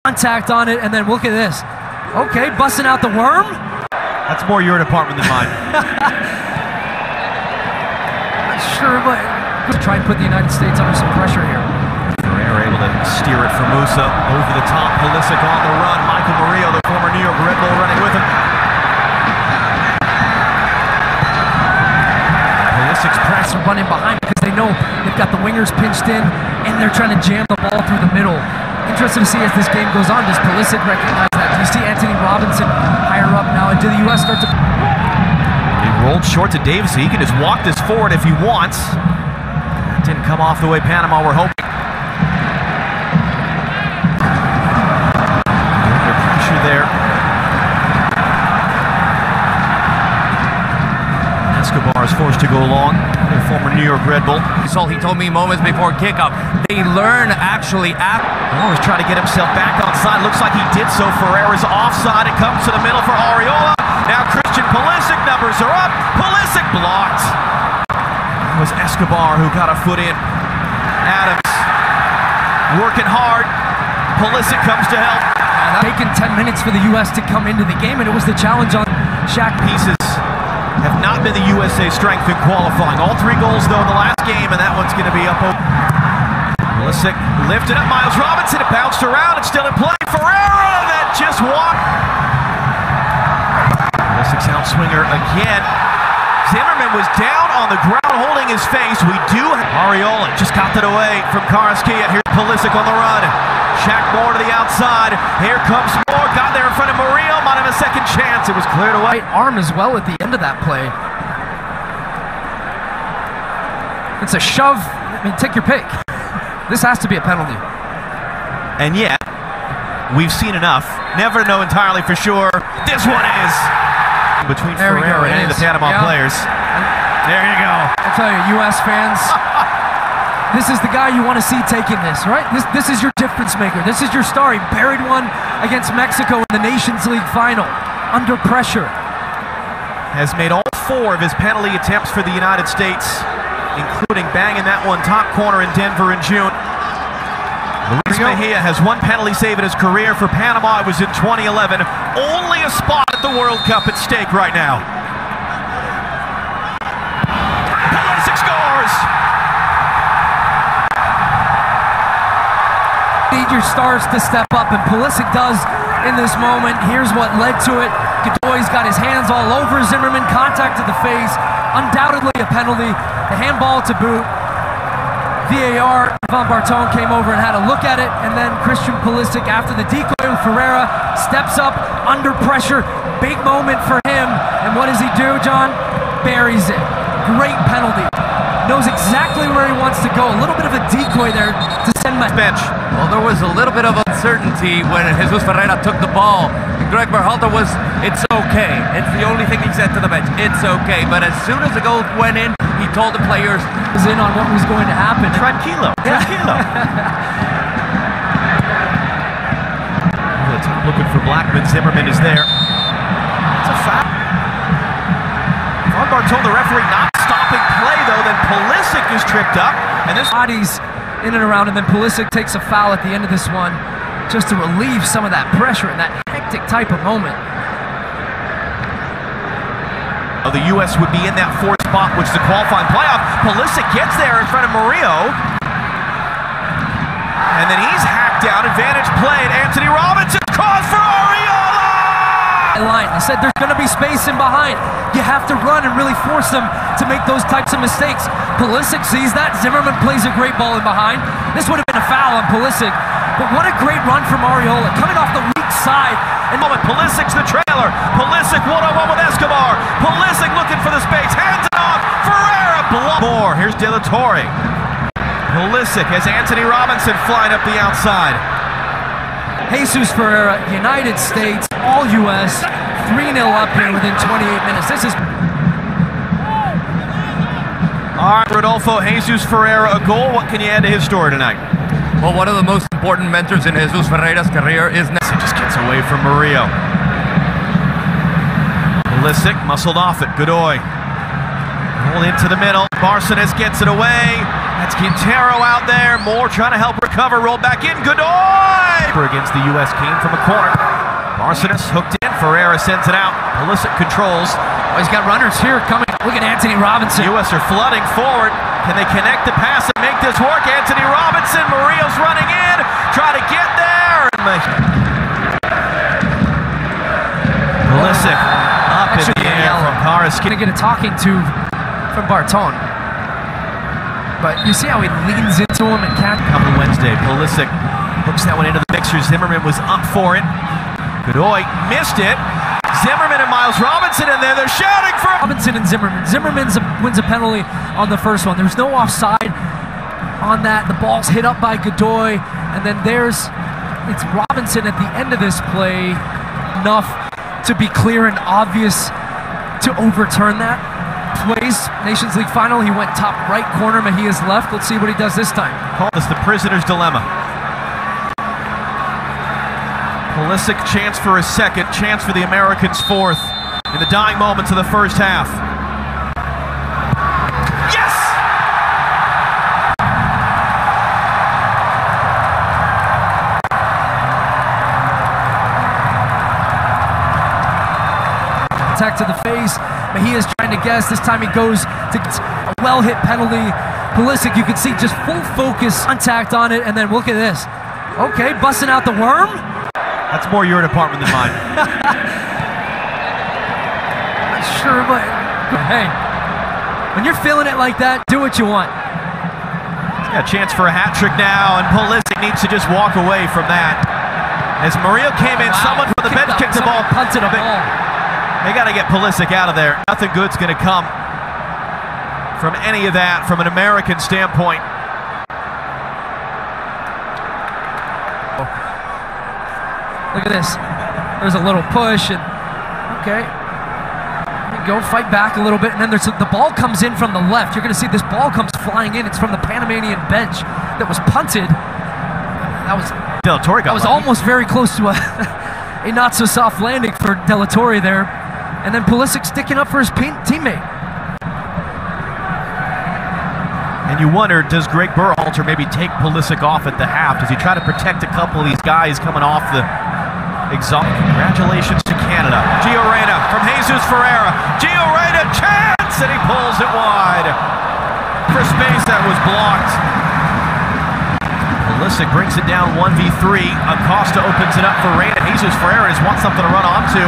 contact on it, and then look at this. Okay, busting out the worm. That's more your department than mine. Sure, but try and put the United States under some pressure here. Ferreira able to steer it for Musa. Over the top, Pulisic on the run. Michael Murillo, the former New York Red Bull, running with him. Pulisic's press are running behind because they know they've got the wingers pinched in, and they're trying to jam the ball through the middle. Interesting to see as this game goes on. Does Pulisic recognize that? Do you see Anthony Robinson higher up now? And do the U.S. start to... He rolled short to Davis. He can just walk this forward if he wants. Didn't come off the way Panama were hoping. Under pressure there. Escobar is forced to go long. Their former New York Red Bull. He told me moments before kickoff. They learn actually after. He's trying to get himself back onside. Looks like he did so. Ferreira's offside. It comes to the middle for Ariola. Now Christian Pulisic. Numbers are up. Pulisic blocked. It was Escobar who got a foot in. Adams working hard. Pulisic comes to help. Taken 10 minutes for the U.S. to come into the game, and it was the challenge on Shaq. Pieces have not been the USA strength in qualifying. All 3 goals, though, in the last game, and that one's going to be up. Pulisic lifted up Miles Robinson. It bounced around. It's still in play. Ferreira that just walked. Pulisic's outswinger again. Zimmerman was down on the ground holding his face. We do have Ariola just got that away from Karaskia. Here's Pulisic on the run. Shaq Moore to the outside. Here comes Moore. Got there in front of Murillo. Might have a second chance. It was cleared away. Right arm as well at the end of that play. It's a shove. I mean, take your pick. This has to be a penalty. And yet, we've seen enough. Never know entirely for sure. This one is. Between Ferreira and any of the Panama players. There you go. I'll tell you, U.S. fans, this is the guy you want to see taking this, right? This is your difference maker. This is your star. He buried one against Mexico in the Nations League final, under pressure. Has made all 4 of his penalty attempts for the United States, including banging that one top corner in Denver in June. Luis Mejia has 1 penalty save in his career for Panama. It was in 2011. Only a spot at the World Cup at stake right now. Pulisic scores! Need your stars to step up, and Pulisic does in this moment. Here's what led to it. Godoy's got his hands all over Zimmerman. Contact to the face. Undoubtedly a penalty. The handball to boot. VAR, Van Bartone came over and had a look at it, and then Christian Pulisic, after the decoy with Ferreira, steps up under pressure. Big moment for him, and what does he do, John? Buries it. Great penalty. Knows exactly where he wants to go. A little bit of a decoy there to send my bench. Well, there was a little bit of uncertainty when Jesus Ferreira took the ball. Greg Berhalter was, it's okay. It's the only thing he said to the bench. It's okay. But as soon as the goal went in, he told the players, was in on what was going to happen. Tranquilo. Tranquilo. Looking for Blackman. Zimmerman is there. It's a foul. Van Bartone, the referee, not stopping play, though. Then Pulisic is tripped up. And this bodies in and around, and then Pulisic takes a foul at the end of this one just to relieve some of that pressure in that hectic type of moment. The U.S. would be in that 4th spot, which is the qualifying playoff. Pulisic gets there in front of Murillo. And then he's hacked down. Advantage played. Anthony Robinson. Cross for Ariola! Line. They said there's going to be space in behind. You have to run and really force them to make those types of mistakes. Pulisic sees that. Zimmerman plays a great ball in behind. This would have been a foul on Pulisic. But what a great run from Ariola. Coming off the weak side. And moment, Pulisic's the trailer. Pulisic one-on-one with Escobar. Pulisic looking for the space. Hands it off. Ferreira blocked. More. Here's De La Torre. Pulisic has Anthony Robinson flying up the outside. Jesus Ferreira, United States, all U.S. 3-0 up here within 28 minutes. This is... All right, Rodolfo, Jesus Ferreira, a goal. What can you add to his story tonight? Well, one of the most important mentors in Jesus Ferreira's career is... He just gets away from Murillo. Pulisic muscled off it. Godoy. Roll into the middle. Barcenas gets it away. That's Quintero out there. Moore trying to help recover. Roll back in. Godoy! Against the U.S. came from a corner. Barcenas hooked in. Ferreira sends it out. Pulisic controls. Oh, he's got runners here coming. Look at Anthony Robinson. U.S. are flooding forward. Can they connect the pass and make this work? Anthony Robinson. Murillo's running in. Try to get there. Pulisic up in the air from Paris. Going to get a talking to from Barton. But you see how he leans into him and catch. Coming Wednesday, Pulisic hooks that one into the mixer. Zimmerman was up for it. Godoy missed it. Zimmerman and Miles Robinson in there. They're shouting for Robinson and Zimmerman. Zimmerman wins a penalty on the first one. There's no offside on that. The ball's hit up by Godoy, and then it's Robinson at the end of this play, enough to be clear and obvious to overturn that. Plays Nations League final. He went top right corner. Mejia's left. Let's see what he does this time. Call this the prisoner's dilemma. Pulisic chance for a second, chance for the Americans' fourth in the dying moments of the first half. Yes! Attack to the face. Mejia's trying to guess. This time he goes to a well-hit penalty. Pulisic, you can see just full focus, contact on it, and then look at this. Okay, busting out the worm. That's more your department than mine. Sure, but hey, when you're feeling it like that, do what you want. He's got a chance for a hat trick now, and Pulisic needs to just walk away from that. As Murillo came in, someone from the bench kicked the ball. Punted a ball. They got to get Pulisic out of there. Nothing good's going to come from any of that from an American standpoint. Look at this. There's a little push, and okay. Go fight back a little bit, and then the ball comes in from the left. You're going to see this ball comes flying in. It's from the Panamanian bench that was punted. That was Del Torre got almost very close to a not so soft landing for De La Torre there, and then Pulisic sticking up for his teammate. And you wonder, does Greg Berhalter maybe take Pulisic off at the half? Does he try to protect a couple of these guys coming off the exhaust? Congratulations to Canada. Gio Reyna from Jesus Ferreira. Gio Reyna, chance, and he pulls it wide. For space that was blocked. Pulisic brings it down 1v3. Acosta opens it up for Reyna. Jesus Ferreira just wants something to run onto.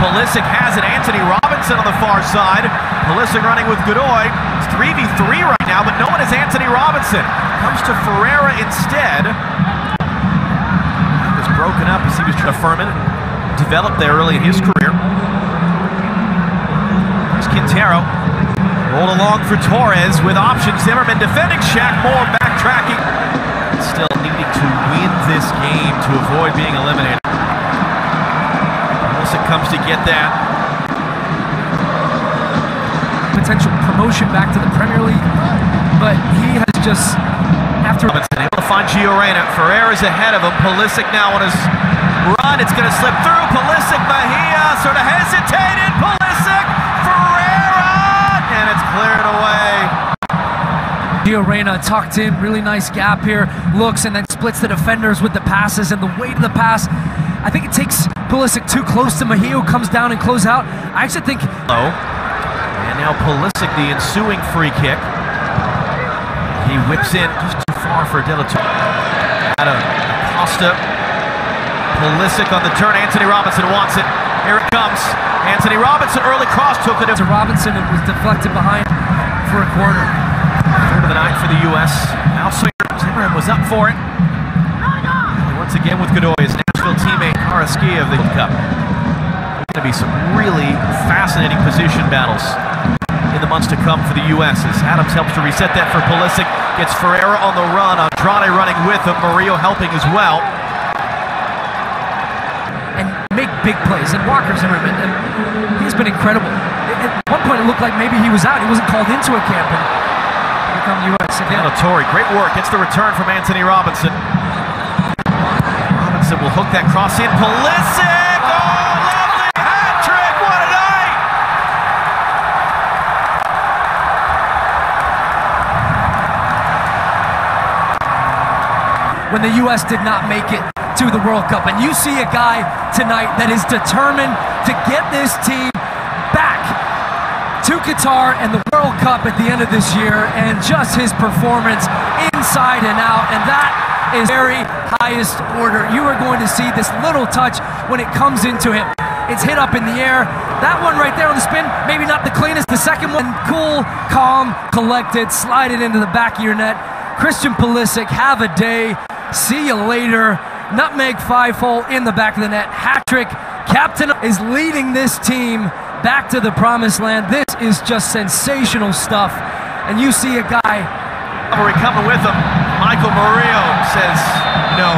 Pulisic has it. Anthony Robinson on the far side. Pulisic running with Godoy. It's 3v3 right now, but no one is Anthony Robinson. Comes to Ferreira instead. He was broken up as he was trying to Furman. Developed there early in his career. There's Quintero. Rolled along for Torres with options. Zimmerman defending. Shaq Moore backtracking. Still needing to win this game to avoid being eliminated. Pulisic comes to get that. Potential promotion back to the Premier League, but he has just, after Robinson able to find Gio Reyna. Ferreira's ahead of him. Pulisic now on his run. It's going to slip through. Pulisic, Mejia sort of hesitated. Pulisic, Ferreira, and it's cleared away. Gio Reyna tucked in, really nice gap here, looks and then splits the defenders with the passes, and the weight of the pass, I think it takes Pulisic too close to Mejia, who comes down and close out. I actually think... Oh, and now Pulisic, the ensuing free kick. He whips in just too far for De La Torre. Acosta. Pulisic on the turn. Anthony Robinson wants it. Here it comes. Anthony Robinson, early cross, took it to Robinson, and was deflected behind for a corner. Third of the night for the U.S. Now Zimmerman was up for it. And once again with Godoy, his Nashville teammate, Karaski of the World Cup. There's going to be some really fascinating position battles in the months to come for the U.S. as Adams helps to reset that for Pulisic. Gets Ferreira on the run. Andrade running with him. Murillo helping as well. And make big plays. And Walker Zimmerman, and he's been incredible. At one point it looked like maybe he was out. He wasn't called into a camp. And here come the U.S. again. De La Torre, great work. Gets the return from Anthony Robinson. Robinson will hook that cross in. Pulisic! Oh, lovely hat trick! What a night! when the U.S. did not make it to the World Cup. And you see a guy tonight that is determined to get this team back to Qatar and the World Cup at the end of this year, and just his performance inside and out, and that is very highest order. You are going to see this little touch when it comes into him. It's hit up in the air. That one right there on the spin, maybe not the cleanest. The second one, cool, calm, collected, slide it into the back of your net. Christian Pulisic, have a day. See you later. Nutmeg 5-hole in the back of the net. Hat-trick. Captain is leading this team back to the promised land. This is just sensational stuff. And you see a guy coming with him. Michael Murillo says no.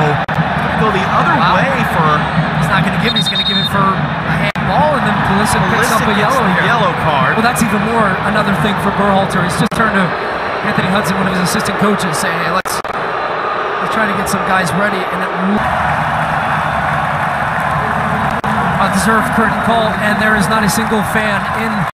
Go the other way for... He's not going to give it. He's going to give it for a handball, and then Pulisic picks up a yellow here. Yellow card. Well, that's even more another thing for Berhalter. He's just turned to Anthony Hudson, one of his assistant coaches, saying, hey, let's try to get some guys ready. And a deserved curtain call, and there is not a single fan in